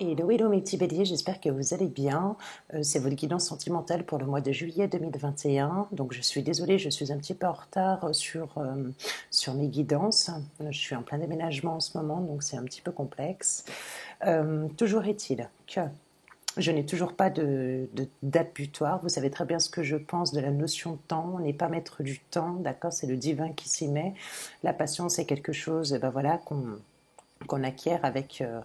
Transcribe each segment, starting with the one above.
Hello, hello mes petits béliers, j'espère que vous allez bien. C'est votre guidance sentimentale pour le mois de juillet 2021. Donc je suis désolée, je suis un petit peu en retard sur mes guidances. Je suis en plein déménagement en ce moment, donc c'est un petit peu complexe. Toujours est-il que je n'ai toujours pas de date butoir. Vous savez très bien ce que je pense de la notion de temps. On n'est pas maître du temps, d'accord? C'est le divin qui s'y met. La patience, c'est quelque chose, ben voilà, qu'on acquiert avec, euh,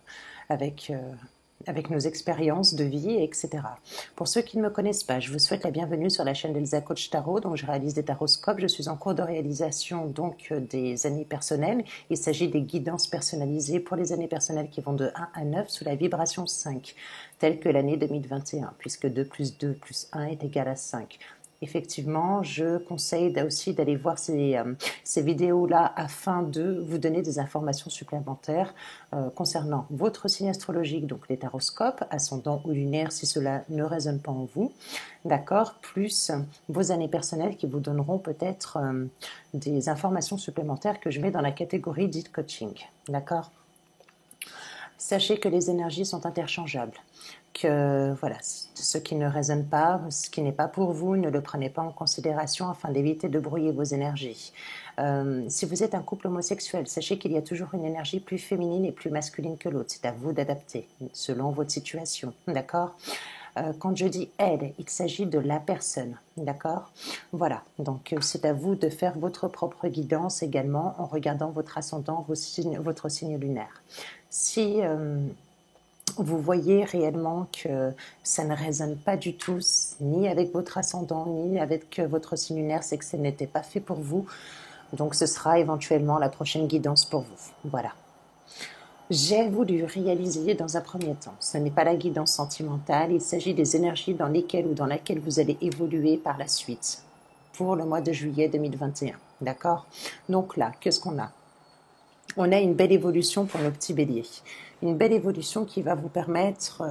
avec nos expériences de vie, etc. Pour ceux qui ne me connaissent pas, je vous souhaite la bienvenue sur la chaîne d'Elsa Coach Tarot, dont je réalise des taroscopes. Je suis en cours de réalisation donc des années personnelles. Il s'agit des guidances personnalisées pour les années personnelles qui vont de 1 à 9 sous la vibration 5, telle que l'année 2021, puisque 2 plus 2 plus 1 est égal à 5. Effectivement, je conseille aussi d'aller voir ces vidéos-là afin de vous donner des informations supplémentaires concernant votre signe astrologique, donc les taroscopes, ascendant ou lunaire si cela ne résonne pas en vous, d'accord, plus vos années personnelles qui vous donneront peut-être des informations supplémentaires que je mets dans la catégorie dite coaching, d'accord. Sachez que les énergies sont interchangeables, que voilà, ce qui ne résonne pas, ce qui n'est pas pour vous, ne le prenez pas en considération afin d'éviter de brouiller vos énergies. Si vous êtes un couple homosexuel, sachez qu'il y a toujours une énergie plus féminine et plus masculine que l'autre. C'est à vous d'adapter selon votre situation, d'accord? Quand je dis elle, il s'agit de la personne, d'accord? Voilà, donc c'est à vous de faire votre propre guidance également en regardant votre ascendant, votre signe lunaire. Si vous voyez réellement que ça ne résonne pas du tout, ni avec votre ascendant, ni avec votre signe lunaire, c'est que ce n'était pas fait pour vous. Donc ce sera éventuellement la prochaine guidance pour vous. Voilà. J'ai voulu réaliser dans un premier temps, ce n'est pas la guidance sentimentale, il s'agit des énergies dans lesquelles ou dans laquelle vous allez évoluer par la suite pour le mois de juillet 2021. D'accord? Donc là, qu'est-ce qu'on a? On a une belle évolution pour nos petits béliers. Une belle évolution qui va vous permettre,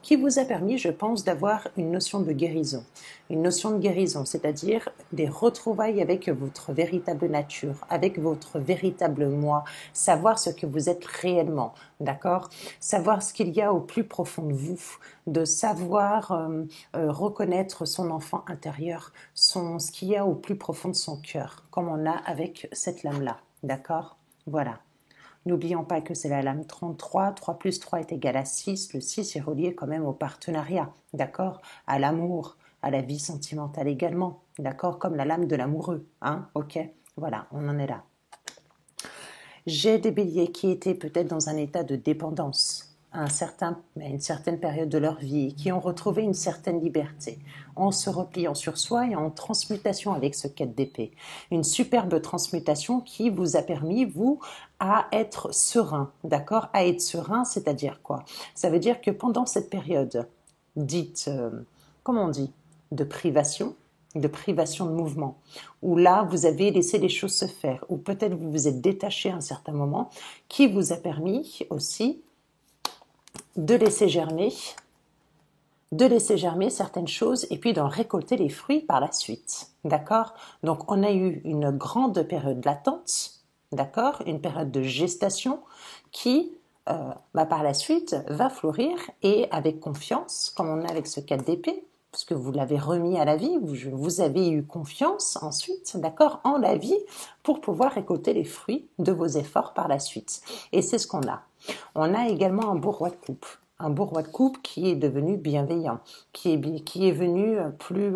qui vous a permis, je pense, d'avoir une notion de guérison. Une notion de guérison, c'est-à-dire des retrouvailles avec votre véritable nature, avec votre véritable moi, savoir ce que vous êtes réellement, d'accord? Savoir ce qu'il y a au plus profond de vous, de savoir reconnaître son enfant intérieur, ce qu'il y a au plus profond de son cœur, comme on a avec cette lame-là, d'accord? Voilà. N'oublions pas que c'est la lame 33, 3 plus 3 est égal à 6, le 6 est relié quand même au partenariat, d'accord? À l'amour, à la vie sentimentale également, d'accord? Comme la lame de l'amoureux, hein? Ok? Voilà, on en est là. J'ai des béliers qui étaient peut-être dans un état de dépendance à une certaine période de leur vie, qui ont retrouvé une certaine liberté, en se repliant sur soi et en transmutation avec ce 4 d'épée. Une superbe transmutation qui vous a permis, vous, à être serein, d'accord? À être serein, c'est-à-dire quoi? Ça veut dire que pendant cette période dite, comment on dit, de privation de mouvement, où là, vous avez laissé les choses se faire, ou peut-être vous vous êtes détaché à un certain moment, qui vous a permis aussi de laisser germer certaines choses et puis d'en récolter les fruits par la suite, d'accord? Donc, on a eu une grande période latente, d'accord? Une période de gestation qui, par la suite, va fleurir et avec confiance, comme on a avec ce 4 d'épée, parce que vous l'avez remis à la vie, vous avez eu confiance ensuite, d'accord, en la vie, pour pouvoir récolter les fruits de vos efforts par la suite. Et c'est ce qu'on a. On a également un beau roi de coupe. Un beau roi de coupe qui est devenu bienveillant, qui est venu plus...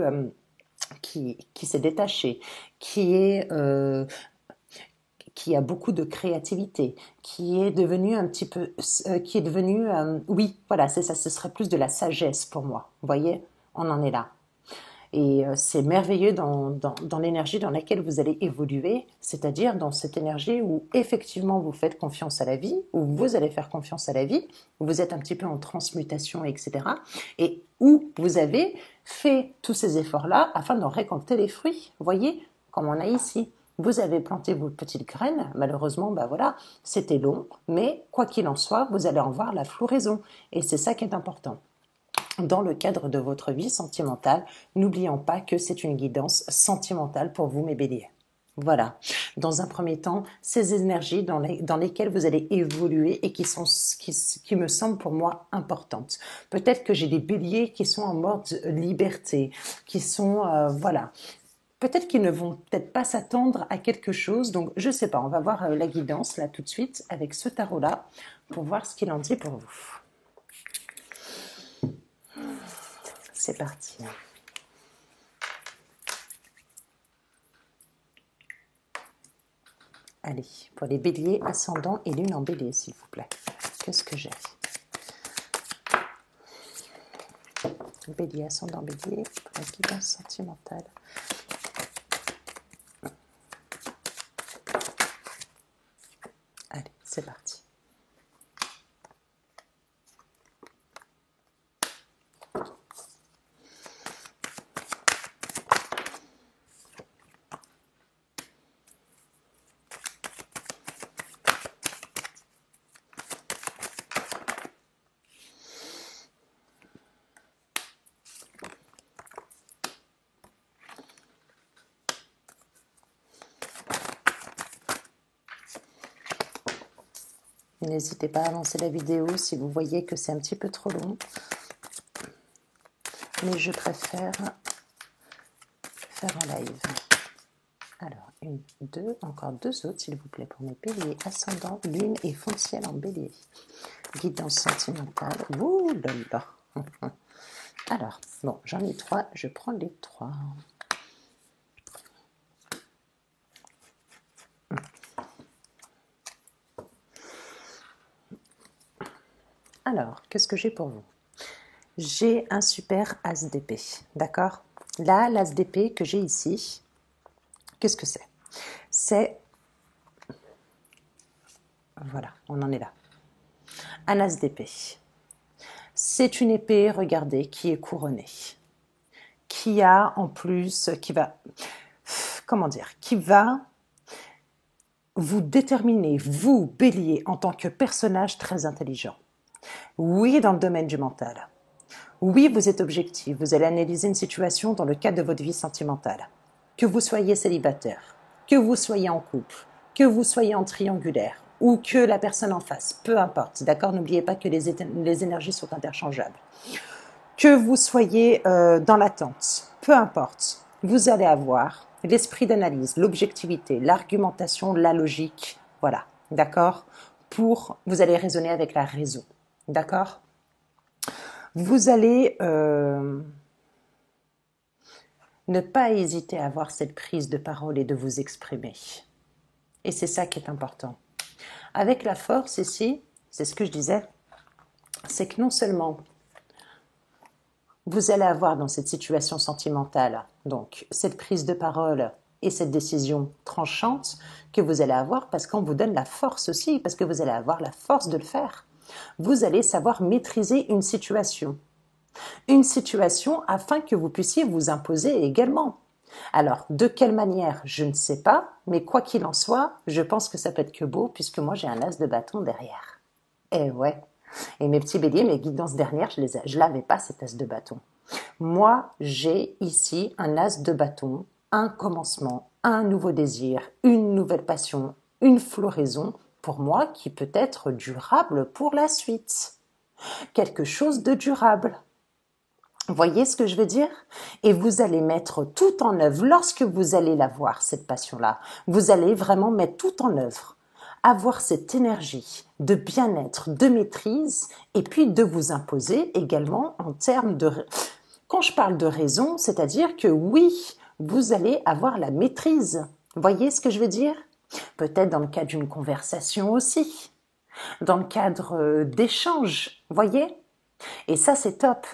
qui s'est détaché, qui a beaucoup de créativité, qui est devenu un petit peu... qui est devenu... oui, voilà, c'est ça, ce serait plus de la sagesse pour moi. Vous voyez, on en est là. Et c'est merveilleux dans l'énergie dans laquelle vous allez évoluer, c'est-à-dire dans cette énergie où effectivement vous faites confiance à la vie, où vous allez faire confiance à la vie, où vous êtes un petit peu en transmutation, etc. Et où vous avez fait tous ces efforts-là afin d'en récolter les fruits. Vous voyez, comme on a ici. Vous avez planté vos petites graines, malheureusement, voilà, c'était long, mais quoi qu'il en soit, vous allez en voir la floraison. Et c'est ça qui est important. Dans le cadre de votre vie sentimentale, n'oublions pas que c'est une guidance sentimentale pour vous, mes béliers. Voilà. Dans un premier temps, ces énergies dans lesquelles vous allez évoluer et qui me semblent pour moi importantes. Peut-être que j'ai des béliers qui sont en mode liberté, qui sont, voilà. Peut-être qu'ils ne vont peut-être pas s'attendre à quelque chose. Donc, je sais pas. On va voir la guidance là tout de suite avec ce tarot-là pour voir ce qu'il en dit pour vous. C'est parti. Allez, pour les béliers, ascendant et lune en bélier, s'il vous plaît. Qu'est-ce que j'ai? Bélier, ascendant, bélier, pour la guidance sentimentale. Allez, c'est parti. N'hésitez pas à lancer la vidéo si vous voyez que c'est un petit peu trop long. Mais je préfère faire en live. Alors, une, deux, encore deux autres, s'il vous plaît, pour mes béliers, ascendant, lune et fond de ciel en bélier. Guidance sentimentale. Ouh là là. Alors, bon, j'en ai trois, je prends les trois. Alors, qu'est-ce que j'ai pour vous? J'ai un super as d'épée, d'accord? Là, l'as d'épée que j'ai ici, qu'est-ce que c'est? C'est... Voilà, on en est là. Un as d'épée. C'est une épée, regardez, qui est couronnée. Qui a en plus, qui va... Comment dire? Qui va vous déterminer, vous, bélier, en tant que personnage très intelligent. Oui, dans le domaine du mental. Oui, vous êtes objectif. Vous allez analyser une situation dans le cadre de votre vie sentimentale. Que vous soyez célibataire, que vous soyez en couple, que vous soyez en triangulaire ou que la personne en face, peu importe. D'accord, n'oubliez pas que les énergies sont interchangeables. Que vous soyez dans l'attente, peu importe. Vous allez avoir l'esprit d'analyse, l'objectivité, l'argumentation, la logique. Voilà, d'accord? Vous allez raisonner avec la raison. D'accord? Vous allez ne pas hésiter à avoir cette prise de parole et de vous exprimer. Et c'est ça qui est important. Avec la force ici, c'est ce que je disais, c'est que non seulement vous allez avoir dans cette situation sentimentale, donc cette prise de parole et cette décision tranchante que vous allez avoir parce qu'on vous donne la force aussi, parce que vous allez avoir la force de le faire. Vous allez savoir maîtriser une situation afin que vous puissiez vous imposer également. Alors, de quelle manière, je ne sais pas, mais quoi qu'il en soit, je pense que ça peut être que beau, puisque moi j'ai un as de bâton derrière. Eh ouais. Et mes petits béliers, mes guidances dernières, je l'avais pas cet as de bâton. Moi, j'ai ici un as de bâton, un commencement, un nouveau désir, une nouvelle passion, une floraison, pour moi, qui peut être durable pour la suite. Quelque chose de durable. Voyez ce que je veux dire? Et vous allez mettre tout en œuvre, lorsque vous allez l'avoir, cette passion-là, vous allez vraiment mettre tout en œuvre. Avoir cette énergie de bien-être, de maîtrise, et puis de vous imposer également en termes de... Quand je parle de raison, c'est-à-dire que oui, vous allez avoir la maîtrise. Voyez ce que je veux dire? Peut-être dans le cadre d'une conversation aussi, dans le cadre d'échanges, voyez? Et ça, c'est top.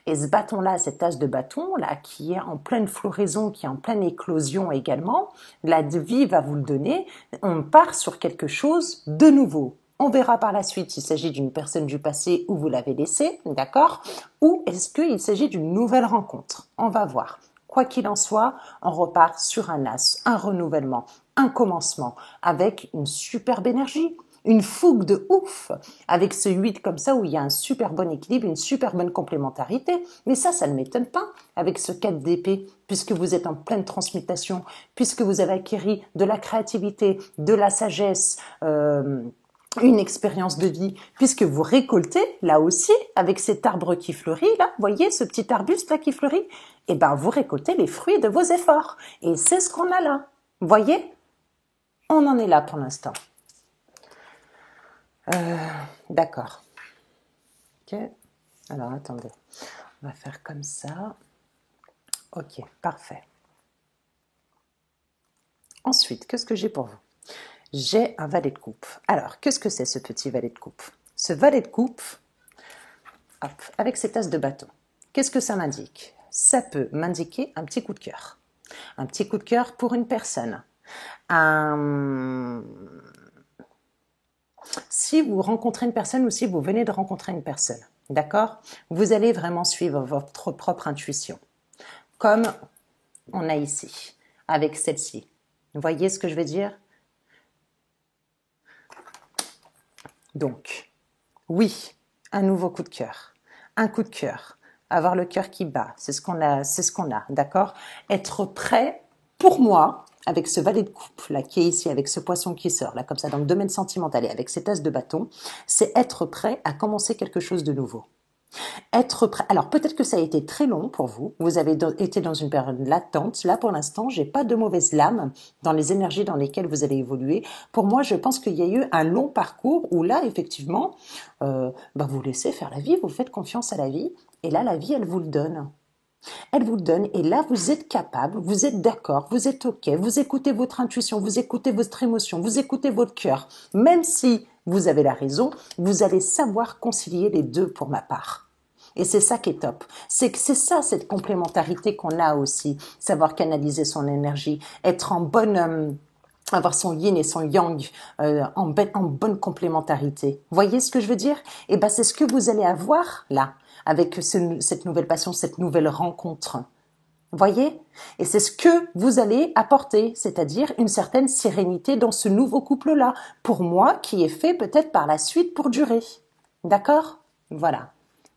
Et ce bâton-là, cet as de bâton, là, qui est en pleine floraison, qui est en pleine éclosion également, la vie va vous le donner. On part sur quelque chose de nouveau. On verra par la suite s'il s'agit d'une personne du passé où vous l'avez laissée, d'accord? Ou est-ce qu'il s'agit d'une nouvelle rencontre? On va voir. Quoi qu'il en soit, on repart sur un as, un renouvellement, un commencement, avec une superbe énergie. une fougue de ouf avec ce 8 comme ça où il y a un super bon équilibre, une super bonne complémentarité. Mais ça ne m'étonne pas avec ce 4 d'épée, puisque vous êtes en pleine transmutation, puisque vous avez acquis de la créativité, de la sagesse, une expérience de vie, puisque vous récoltez, là aussi, avec cet arbre qui fleurit, là, voyez ce petit arbuste là qui fleurit, et ben vous récoltez les fruits de vos efforts. Et c'est ce qu'on a là. Voyez, on en est là pour l'instant. D'accord. Ok. Alors attendez, on va faire comme ça. Ok, parfait. Ensuite, qu'est-ce que j'ai pour vous? J'ai un valet de coupe. Alors, qu'est-ce que c'est ce petit valet de coupe? Ce valet de coupe, hop, avec cet as de bâton, qu'est-ce que ça m'indique? Ça peut m'indiquer un petit coup de cœur. Un petit coup de cœur pour une personne. Si vous rencontrez une personne ou si vous venez de rencontrer une personne, d'accord? Vous allez vraiment suivre votre propre intuition. Comme on a ici, avec celle-ci. Vous voyez ce que je veux dire? Donc, oui, un nouveau coup de cœur. Un coup de cœur. Avoir le cœur qui bat. C'est ce qu'on a, d'accord? Être prêt, pour moi, avec ce valet de coupe, là, qui est ici, avec ce poisson qui sort, là, comme ça, dans le domaine sentimental et avec cet as de bâton, c'est être prêt à commencer quelque chose de nouveau. Être prêt. Alors peut-être que ça a été très long pour vous. Vous avez été dans une période latente. Là, pour l'instant, j'ai pas de mauvaise lame dans les énergies dans lesquelles vous allez évoluer. Pour moi, je pense qu'il y a eu un long parcours où là, effectivement, vous laissez faire la vie, vous faites confiance à la vie. Et là, la vie, elle vous le donne. Elle vous le donne et là, vous êtes capable, vous êtes d'accord, vous êtes OK, vous écoutez votre intuition, vous écoutez votre émotion, vous écoutez votre cœur. Même si vous avez la raison, vous allez savoir concilier les deux pour ma part. Et c'est ça qui est top. C'est ça, cette complémentarité qu'on a aussi. Savoir canaliser son énergie, être en bonne... avoir son yin et son yang en bonne complémentarité. Voyez ce que je veux dire? Eh ben, c'est ce que vous allez avoir là, avec cette nouvelle passion, cette nouvelle rencontre. Voyez? Et c'est ce que vous allez apporter, c'est-à-dire une certaine sérénité dans ce nouveau couple-là. Pour moi, qui est fait peut-être par la suite pour durer. D'accord? Voilà.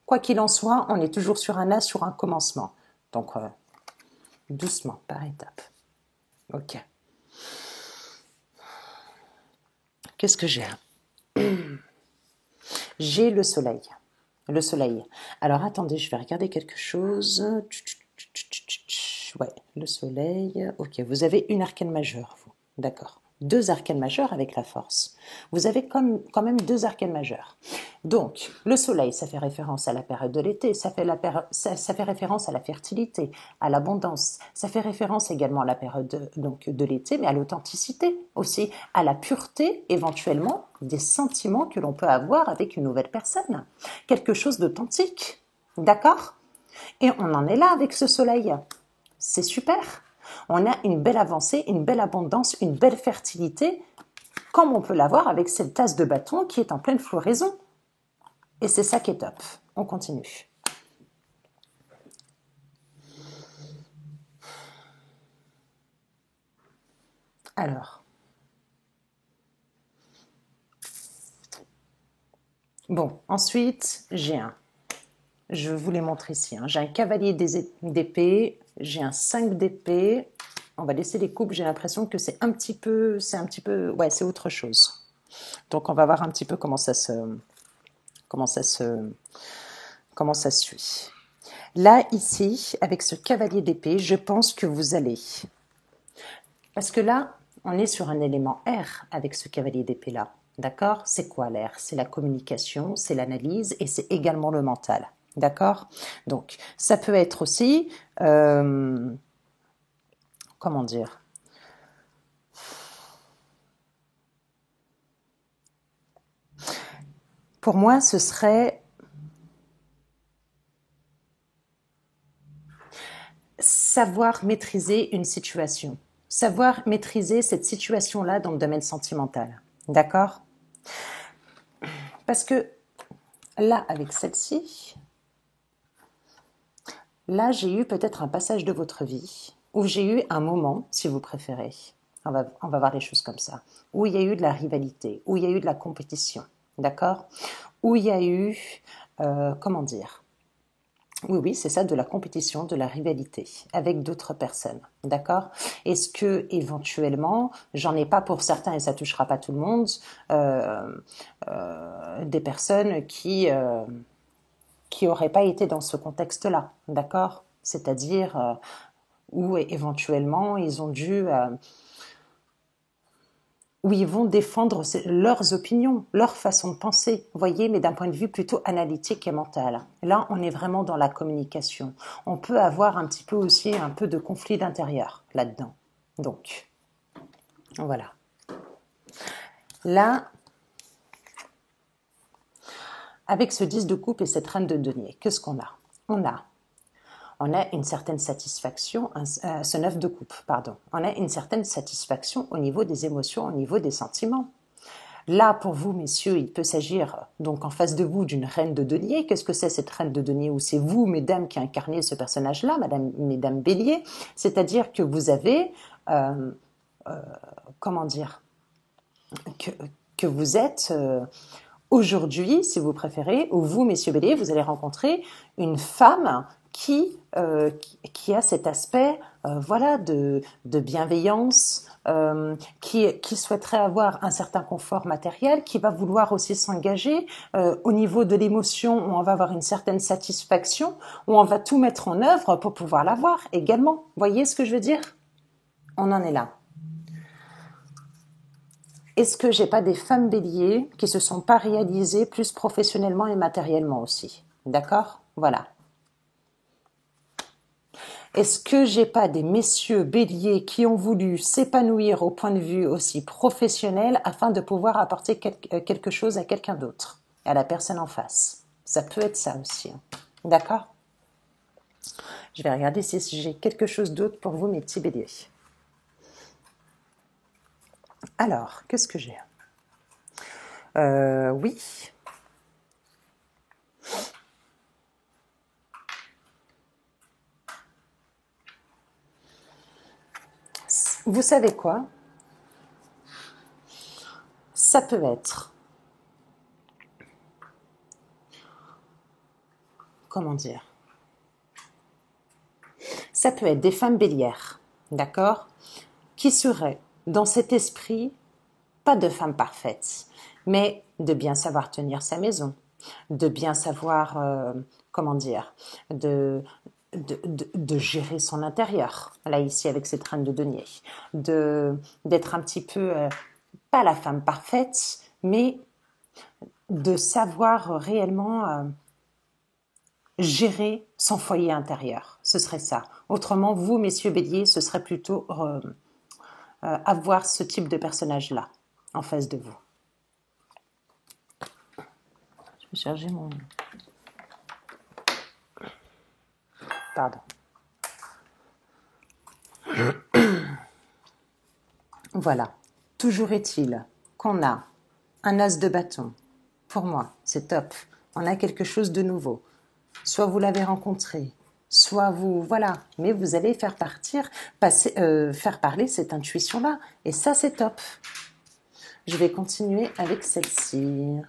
Quoi qu'il en soit, on est toujours sur un as, sur un commencement. Donc, doucement, par étapes. Ok. Qu'est-ce que j'ai? J'ai le soleil. Le soleil. Alors, attendez, je vais regarder quelque chose. Ouais, le soleil. Ok, vous avez une arcane majeure, vous. D'accord. 2 arcanes majeures avec la force. Vous avez quand même 2 arcanes majeures. Donc, le soleil, ça fait référence à la période de l'été, ça fait référence à la fertilité, à l'abondance, ça fait référence également à la période de l'été, mais à l'authenticité aussi, à la pureté éventuellement des sentiments que l'on peut avoir avec une nouvelle personne. Quelque chose d'authentique, d'accord? Et on en est là avec ce soleil. C'est super. On a une belle avancée, une belle abondance, une belle fertilité, comme on peut l'avoir avec cette tasse de bâton qui est en pleine floraison. Et c'est ça qui est top. On continue. Alors. Bon, ensuite, j'ai un. Je vous les montre ici. J'ai un cavalier d'épée, j'ai un 5 d'épée. On va laisser les coupes, j'ai l'impression que c'est un petit peu, ouais, c'est autre chose. Donc on va voir un petit peu comment ça suit. Là, ici, avec ce cavalier d'épée, je pense que vous allez... Parce que là, on est sur un élément R avec ce cavalier d'épée-là. D'accord? C'est quoi l'air? C'est la communication, c'est l'analyse et c'est également le mental. D'accord? Donc, ça peut être aussi... comment dire? Pour moi, ce serait... savoir maîtriser une situation. Savoir maîtriser cette situation-là dans le domaine sentimental. D'accord? Parce que là, avec celle-ci, là, j'ai eu peut-être un passage de votre vie où j'ai eu un moment, si vous préférez, On va voir les choses comme ça. Où il y a eu de la rivalité, où il y a eu de la compétition, d'accord? Où il y a eu, comment dire? Oui, oui, c'est ça, de la compétition, de la rivalité avec d'autres personnes, d'accord? Est-ce que éventuellement, j'en ai pas pour certains et ça touchera pas tout le monde, euh, des personnes qui auraient pas été dans ce contexte-là, d'accord? C'est-à-dire où éventuellement ils ont dû où ils vont défendre leurs opinions, leur façon de penser, voyez, mais d'un point de vue plutôt analytique et mental. Là, on est vraiment dans la communication. On peut avoir un petit peu aussi un peu de conflit d'intérieur là-dedans. Donc, voilà. Là, avec ce 10 de coupe et cette reine de denier, qu'est-ce qu'on a? On a une certaine satisfaction, ce 9 de coupe, pardon. On a une certaine satisfaction au niveau des émotions, au niveau des sentiments. Là, pour vous, messieurs, il peut s'agir donc en face de vous d'une reine de denier. Qu'est-ce que c'est cette reine de denier? Ou c'est vous, mesdames, qui incarnez ce personnage-là, mesdames bélier. C'est-à-dire que vous avez, comment dire, que, que vous êtes aujourd'hui, si vous préférez, ou vous, messieurs bélier, vous allez rencontrer une femme qui a cet aspect voilà, de bienveillance, qui souhaiterait avoir un certain confort matériel, qui va vouloir aussi s'engager au niveau de l'émotion, où on va avoir une certaine satisfaction, où on va tout mettre en œuvre pour pouvoir l'avoir également. Voyez ce que je veux dire? On en est là. Est-ce que j'ai pas des femmes béliers qui se sont pas réalisées plus professionnellement et matériellement aussi? D'accord? Voilà. Est-ce que j'ai pas des messieurs béliers qui ont voulu s'épanouir au point de vue aussi professionnel afin de pouvoir apporter quelque chose à quelqu'un d'autre, à la personne en face? Ça peut être ça aussi. Hein. D'accord? Je vais regarder si j'ai quelque chose d'autre pour vous, mes petits béliers. Alors, qu'est-ce que j'ai? Oui. Vous savez quoi? Ça peut être, comment dire? Ça peut être des femmes bélières, d'accord? Qui seraient dans cet esprit, pas de femme parfaite, mais de bien savoir tenir sa maison, de bien savoir, comment dire, de gérer son intérieur, là ici avec cette reine de denier, d'être un petit peu, pas la femme parfaite, mais de savoir réellement gérer son foyer intérieur. Ce serait ça. Autrement, vous, messieurs béliers, ce serait plutôt avoir ce type de personnage-là en face de vous. Je vais charger mon... Pardon. Voilà. Toujours est-il qu'on a un as de bâton. Pour moi, c'est top. On a quelque chose de nouveau. Soit vous l'avez rencontré, soit vous... Voilà. Mais vous allez faire faire parler cette intuition-là. Et ça, c'est top. Je vais continuer avec celle-ci.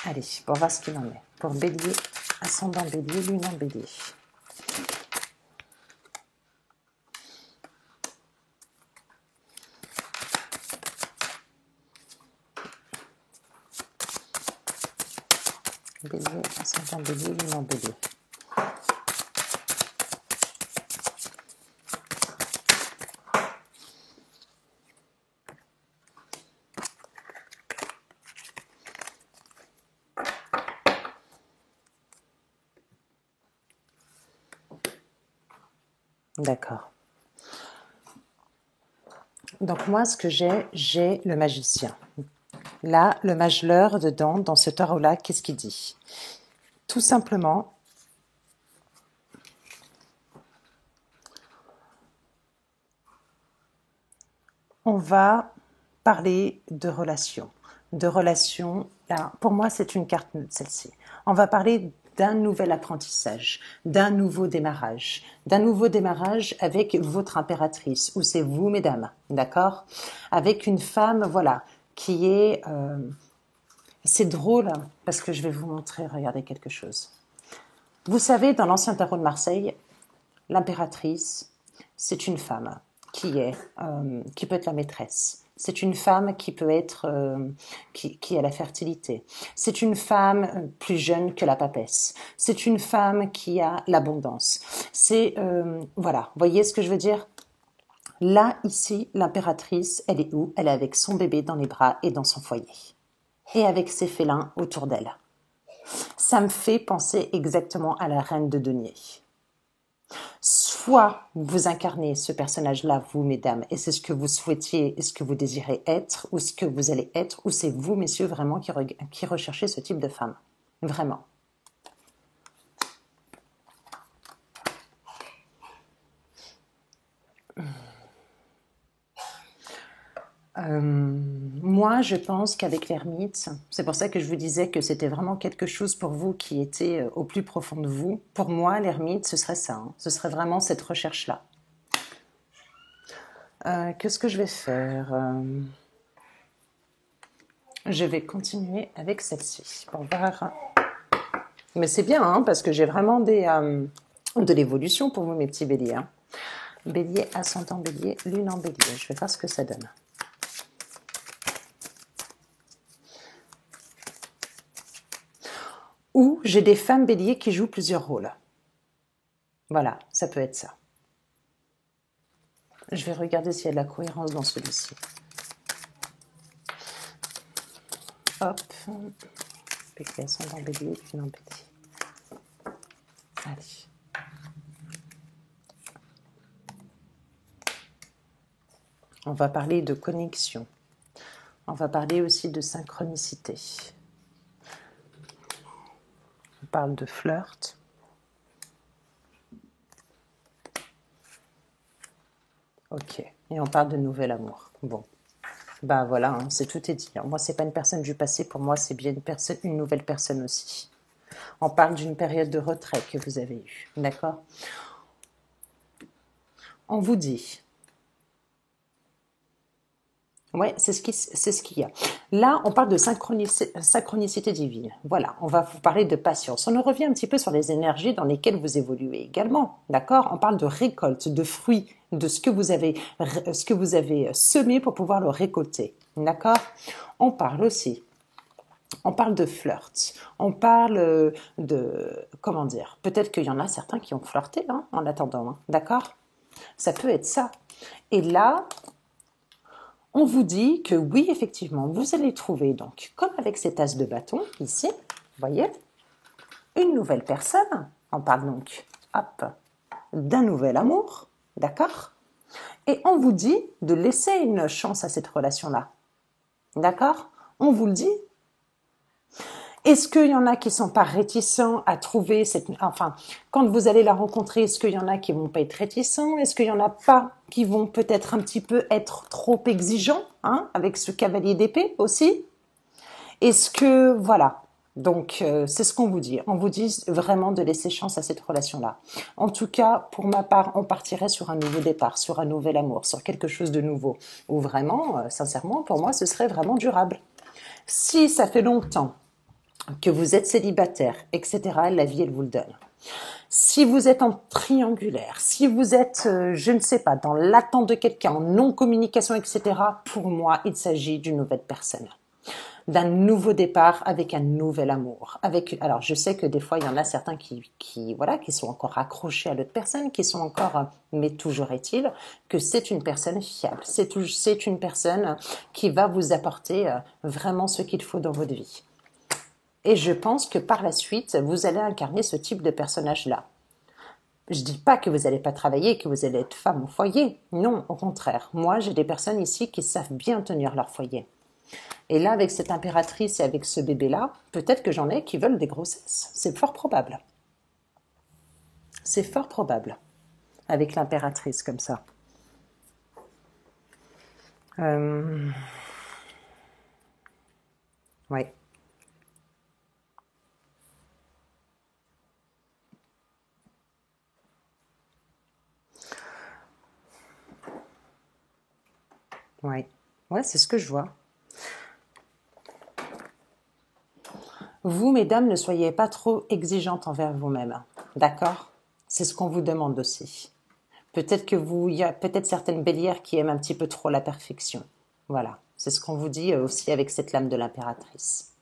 Allez, pour voir ce qu'il en est. Pour bélier, ascendant bélier, lune en bélier. Bélier, ascendant bélier, lune en bélier. D'accord. Donc moi, ce que j'ai le magicien. Là, le mageleur dedans, dans ce tarot-là, qu'est-ce qu'il dit? Tout simplement, on va parler de relations. De relations, là, pour moi, c'est une carte neutre, celle-ci. On va parler d'un nouvel apprentissage, d'un nouveau démarrage avec votre impératrice, ou c'est vous, mesdames, d'accord? Avec une femme, voilà, qui est... c'est drôle, parce que je vais vous montrer, regardez quelque chose. Vous savez, dans l'ancien tarot de Marseille, l'impératrice, c'est une femme qui peut être la maîtresse. C'est une femme qui peut être qui a la fertilité. C'est une femme plus jeune que la papesse. C'est une femme qui a l'abondance. C'est voilà, voyez ce que je veux dire? Là, ici, l'impératrice, elle est où? Elle est avec son bébé dans les bras et dans son foyer. Et avec ses félins autour d'elle. Ça me fait penser exactement à la reine de denier. Soit vous incarnez ce personnage-là, vous, mesdames, et c'est ce que vous souhaitiez et ce que vous désirez être, ou ce que vous allez être, ou c'est vous, messieurs, vraiment qui recherchez ce type de femme. Vraiment. Moi, je pense qu'avec l'ermite, c'est pour ça que je vous disais que c'était vraiment quelque chose pour vous qui était au plus profond de vous. Pour moi, l'ermite, ce serait ça. Ce serait vraiment cette recherche-là. Qu'est-ce que je vais faire? Je vais continuer avec celle-ci pour voir. Mais c'est bien, hein, parce que j'ai vraiment de l'évolution pour vous, mes petits béliers. Hein. Bélier, ascendant bélier, lune en bélier. Je vais voir ce que ça donne. Ou j'ai des femmes béliers qui jouent plusieurs rôles. Voilà, ça peut être ça. Je vais regarder s'il y a de la cohérence dans celui-ci. Hop. Bélier, ascendant bélier, lune en bélier. Allez. On va parler de connexion. On va parler aussi de synchronicité. On parle de flirt. Ok. Et on parle de nouvel amour. Bon. Bah voilà, hein, c'est tout est dit. Moi, c'est pas une personne du passé. Pour moi, c'est bien une nouvelle personne aussi. On parle d'une période de retrait que vous avez eue. D'accord? On vous dit. Ouais, c'est ce qu'il y a. Là, on parle de synchronicité divine. Voilà, on va vous parler de patience. On en revient un petit peu sur les énergies dans lesquelles vous évoluez également. D'accord? On parle de récolte, de fruits, de ce que vous avez semé pour pouvoir le récolter. D'accord? On parle aussi. On parle de flirt. On parle de... Comment dire? Peut-être qu'il y en a certains qui ont flirté hein, en attendant. Hein, d'accord? Ça peut être ça. Et là... On vous dit que oui, effectivement, vous allez trouver, donc, comme avec cet as de bâton, ici, vous voyez, une nouvelle personne. On parle donc, hop, d'un nouvel amour, d'accord? Et on vous dit de laisser une chance à cette relation-là, d'accord? On vous le dit. Est-ce qu'il y en a qui sont pas réticents à trouver cette... Enfin, quand vous allez la rencontrer, est-ce qu'il y en a qui vont pas être réticents? Est-ce qu'il y en a pas qui vont peut-être un petit peu être trop exigeants, hein, avec ce cavalier d'épée aussi? Est-ce que... Voilà. Donc, c'est ce qu'on vous dit. On vous dit vraiment de laisser chance à cette relation-là. En tout cas, pour ma part, on partirait sur un nouveau départ, sur un nouvel amour, sur quelque chose de nouveau. Ou vraiment, sincèrement, pour moi, ce serait vraiment durable. Si ça fait longtemps que vous êtes célibataire, etc., la vie, elle vous le donne. Si vous êtes en triangulaire, si vous êtes, je ne sais pas, dans l'attente de quelqu'un, en non-communication, etc., pour moi, il s'agit d'une nouvelle personne. D'un nouveau départ avec un nouvel amour. Alors, je sais que des fois, il y en a certains voilà, qui sont encore accrochés à l'autre personne, qui sont encore, mais toujours est-il que c'est une personne fiable. C'est une personne qui va vous apporter vraiment ce qu'il faut dans votre vie. Et je pense que par la suite, vous allez incarner ce type de personnage-là. Je dis pas que vous n'allez pas travailler, que vous allez être femme au foyer. Non, au contraire. Moi, j'ai des personnes ici qui savent bien tenir leur foyer. Et là, avec cette impératrice et avec ce bébé-là, peut-être que j'en ai qui veulent des grossesses. C'est fort probable. C'est fort probable. Avec l'impératrice comme ça. Ouais. Oui, ouais, c'est ce que je vois. Vous, mesdames, ne soyez pas trop exigeantes envers vous-même. D'accord? C'est ce qu'on vous demande aussi. Peut-être que vous, il y a peut-être certaines bélières qui aiment un petit peu trop la perfection. Voilà. C'est ce qu'on vous dit aussi avec cette lame de l'impératrice.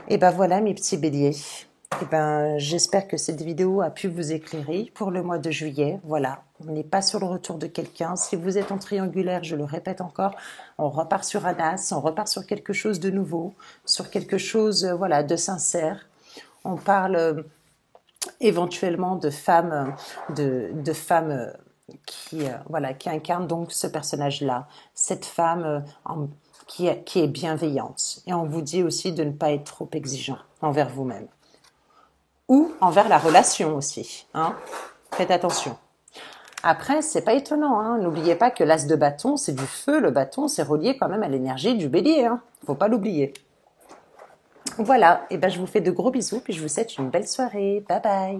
Et ben voilà, mes petits béliers. Et ben, j'espère que cette vidéo a pu vous éclairer pour le mois de juillet. Voilà, on n'est pas sur le retour de quelqu'un. Si vous êtes en triangulaire, je le répète encore, on repart sur un as, on repart sur quelque chose de nouveau, sur quelque chose, voilà, de sincère. On parle éventuellement de femmes, de femmes voilà, qui incarnent donc ce personnage-là, cette femme qui est bienveillante. Et on vous dit aussi de ne pas être trop exigeant envers vous-même. Ou envers la relation aussi. Hein. Faites attention. Après, c'est pas étonnant. Hein. N'oubliez pas que l'as de bâton, c'est du feu. Le bâton, c'est relié quand même à l'énergie du bélier. Hein. Faut pas l'oublier. Voilà. Et ben, je vous fais de gros bisous, puis je vous souhaite une belle soirée. Bye bye.